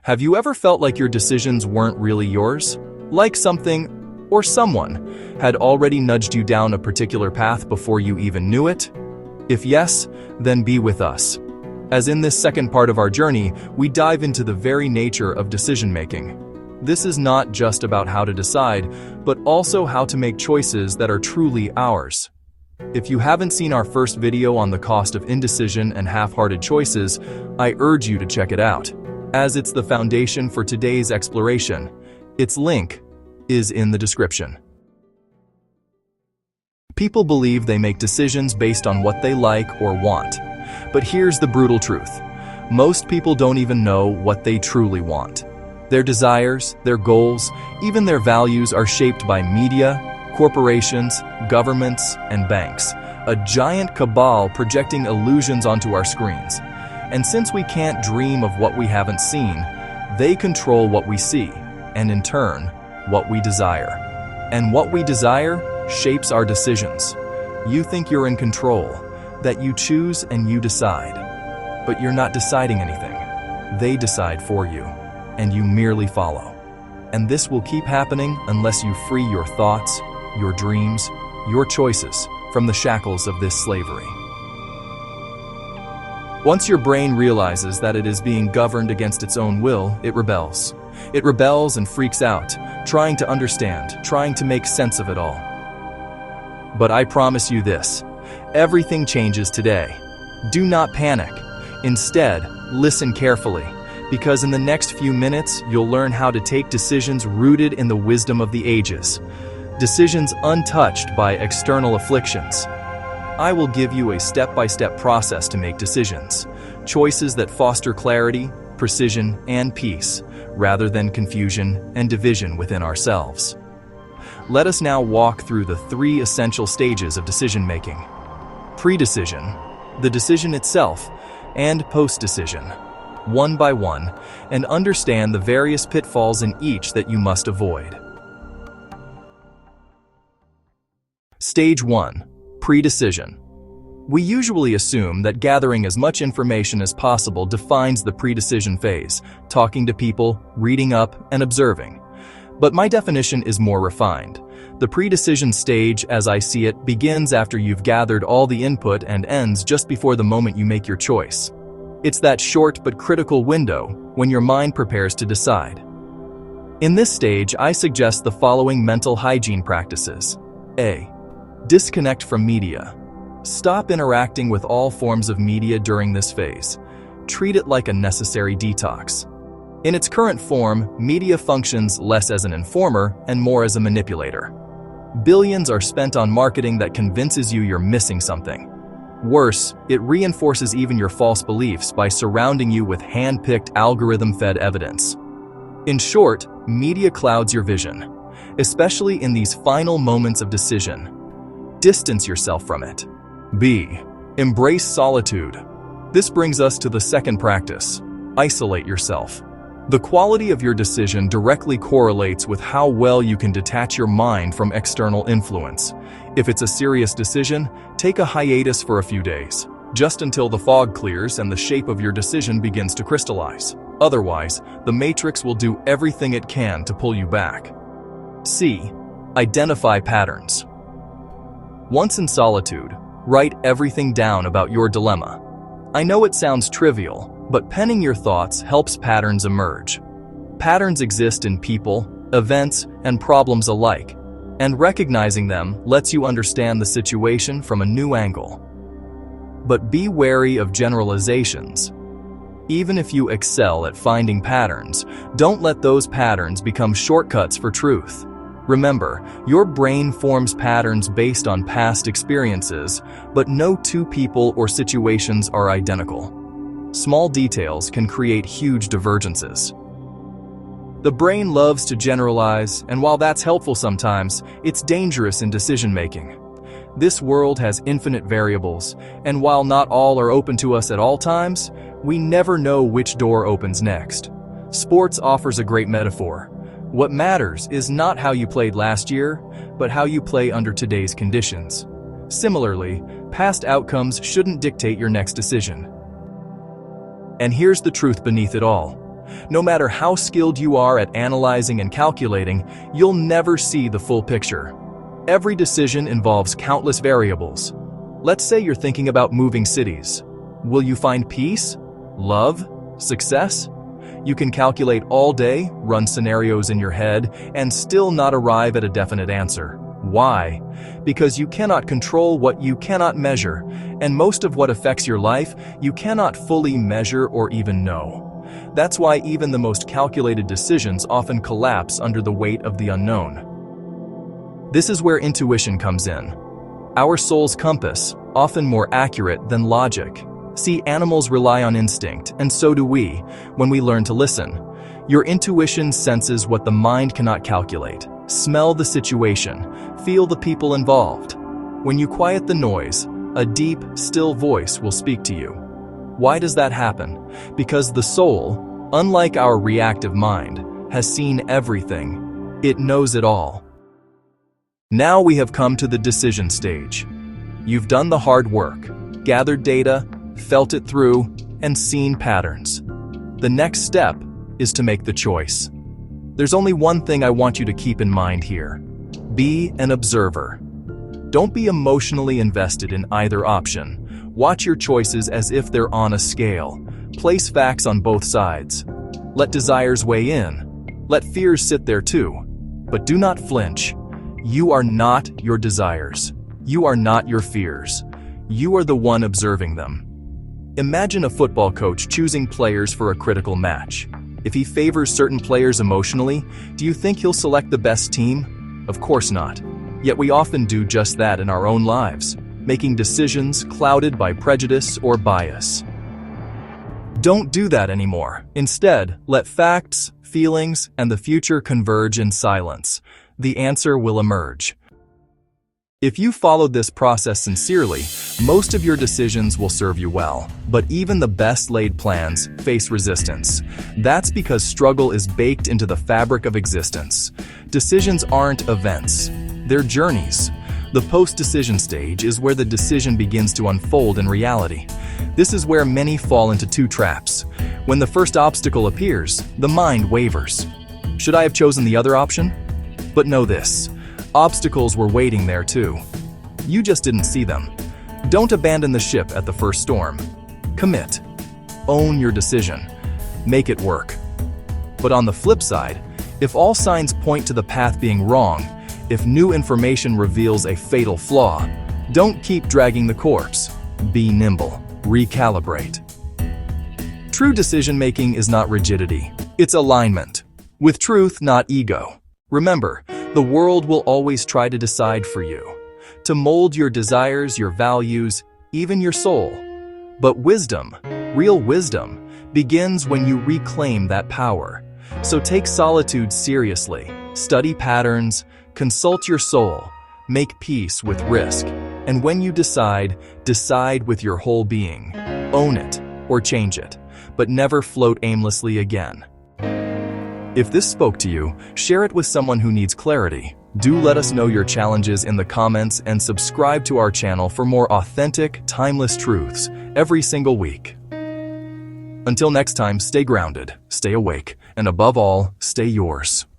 Have you ever felt like your decisions weren't really yours? Like something or someone had already nudged you down a particular path before you even knew it? If yes, then be with us. As in this second part of our journey, we dive into the very nature of decision-making. This is not just about how to decide, but also how to make choices that are truly ours. If you haven't seen our first video on the cost of indecision and half-hearted choices, I urge you to check it out, as it's the foundation for today's exploration. Its link is in the description. People believe they make decisions based on what they like or want. But here's the brutal truth. Most people don't even know what they truly want. Their desires, their goals, even their values are shaped by media, corporations, governments, and banks, a giant cabal projecting illusions onto our screens. And since we can't dream of what we haven't seen, they control what we see, and in turn, what we desire. And what we desire shapes our decisions. You think you're in control, that you choose and you decide. But you're not deciding anything. They decide for you, and you merely follow. And this will keep happening unless you free your thoughts, your dreams, your choices from the shackles of this slavery. Once your brain realizes that it is being governed against its own will, it rebels. It rebels and freaks out, trying to understand, trying to make sense of it all. But I promise you this, everything changes today. Do not panic. Instead, listen carefully, because in the next few minutes, you'll learn how to take decisions rooted in the wisdom of the ages. Decisions untouched by external afflictions. I will give you a step-by-step process to make decisions, choices that foster clarity, precision, and peace, rather than confusion and division within ourselves. Let us now walk through the 3 essential stages of decision-making: pre-decision, the decision itself, and post-decision, one by one, and understand the various pitfalls in each that you must avoid. Stage 1. Pre-decision. We usually assume that gathering as much information as possible defines the pre-decision phase, talking to people, reading up, and observing. But my definition is more refined. The pre-decision stage, as I see it, begins after you've gathered all the input and ends just before the moment you make your choice. It's that short but critical window when your mind prepares to decide. In this stage, I suggest the following mental hygiene practices. A. Disconnect from media. Stop interacting with all forms of media during this phase. Treat it like a necessary detox. In its current form, media functions less as an informer and more as a manipulator. Billions are spent on marketing that convinces you you're missing something. Worse, it reinforces even your false beliefs by surrounding you with hand-picked, algorithm-fed evidence. In short, media clouds your vision, especially in these final moments of decision. Distance yourself from it. B. Embrace solitude. This brings us to the second practice. Isolate yourself. The quality of your decision directly correlates with how well you can detach your mind from external influence. If it's a serious decision, take a hiatus for a few days, just until the fog clears and the shape of your decision begins to crystallize. Otherwise, the matrix will do everything it can to pull you back. C. Identify patterns. Once in solitude, write everything down about your dilemma. I know it sounds trivial, but penning your thoughts helps patterns emerge. Patterns exist in people, events, and problems alike, and recognizing them lets you understand the situation from a new angle. But be wary of generalizations. Even if you excel at finding patterns, don't let those patterns become shortcuts for truth. Remember, your brain forms patterns based on past experiences, but no 2 people or situations are identical. Small details can create huge divergences. The brain loves to generalize, and while that's helpful sometimes, it's dangerous in decision-making. This world has infinite variables, and while not all are open to us at all times, we never know which door opens next. Sports offers a great metaphor. What matters is not how you played last year, but how you play under today's conditions. Similarly, past outcomes shouldn't dictate your next decision. And here's the truth beneath it all. No matter how skilled you are at analyzing and calculating, you'll never see the full picture. Every decision involves countless variables. Let's say you're thinking about moving cities. Will you find peace, love, success? You can calculate all day, run scenarios in your head, and still not arrive at a definite answer. Why? Because you cannot control what you cannot measure, and most of what affects your life, you cannot fully measure or even know. That's why even the most calculated decisions often collapse under the weight of the unknown. This is where intuition comes in. Our soul's compass, often more accurate than logic. See, animals rely on instinct, and so do we, when we learn to listen. Your intuition senses what the mind cannot calculate. Smell the situation, feel the people involved. When you quiet the noise, a deep, still voice will speak to you. Why does that happen? Because the soul, unlike our reactive mind, has seen everything. It knows it all. Now we have come to the decision stage. You've done the hard work, gathered data, felt it through, and seen patterns. The next step is to make the choice. There's only one thing I want you to keep in mind here. Be an observer. Don't be emotionally invested in either option. Watch your choices as if they're on a scale. Place facts on both sides. Let desires weigh in. Let fears sit there too. But do not flinch. You are not your desires. You are not your fears. You are the one observing them. Imagine a football coach choosing players for a critical match. If he favors certain players emotionally, do you think he'll select the best team? Of course not. Yet we often do just that in our own lives, making decisions clouded by prejudice or bias. Don't do that anymore. Instead, let facts, feelings, and the future converge in silence. The answer will emerge. If you followed this process sincerely, most of your decisions will serve you well. But even the best laid plans face resistance. That's because struggle is baked into the fabric of existence. Decisions aren't events, they're journeys. The post-decision stage is where the decision begins to unfold in reality. This is where many fall into two traps. When the first obstacle appears, the mind wavers. Should I have chosen the other option? But know this. Obstacles were waiting there too. You just didn't see them. Don't abandon the ship at the first storm. Commit. Own your decision. Make it work. But on the flip side, if all signs point to the path being wrong, if new information reveals a fatal flaw, don't keep dragging the corpse. Be nimble. Recalibrate. True decision-making is not rigidity. It's alignment. With truth, not ego. Remember, the world will always try to decide for you, to mold your desires, your values, even your soul. But wisdom, real wisdom, begins when you reclaim that power. So take solitude seriously, study patterns, consult your soul, make peace with risk, and when you decide with your whole being. Own it or change it, but never float aimlessly again. If this spoke to you, share it with someone who needs clarity. Do let us know your challenges in the comments and subscribe to our channel for more authentic, timeless truths every single week. Until next time, stay grounded, stay awake, and above all, stay yours.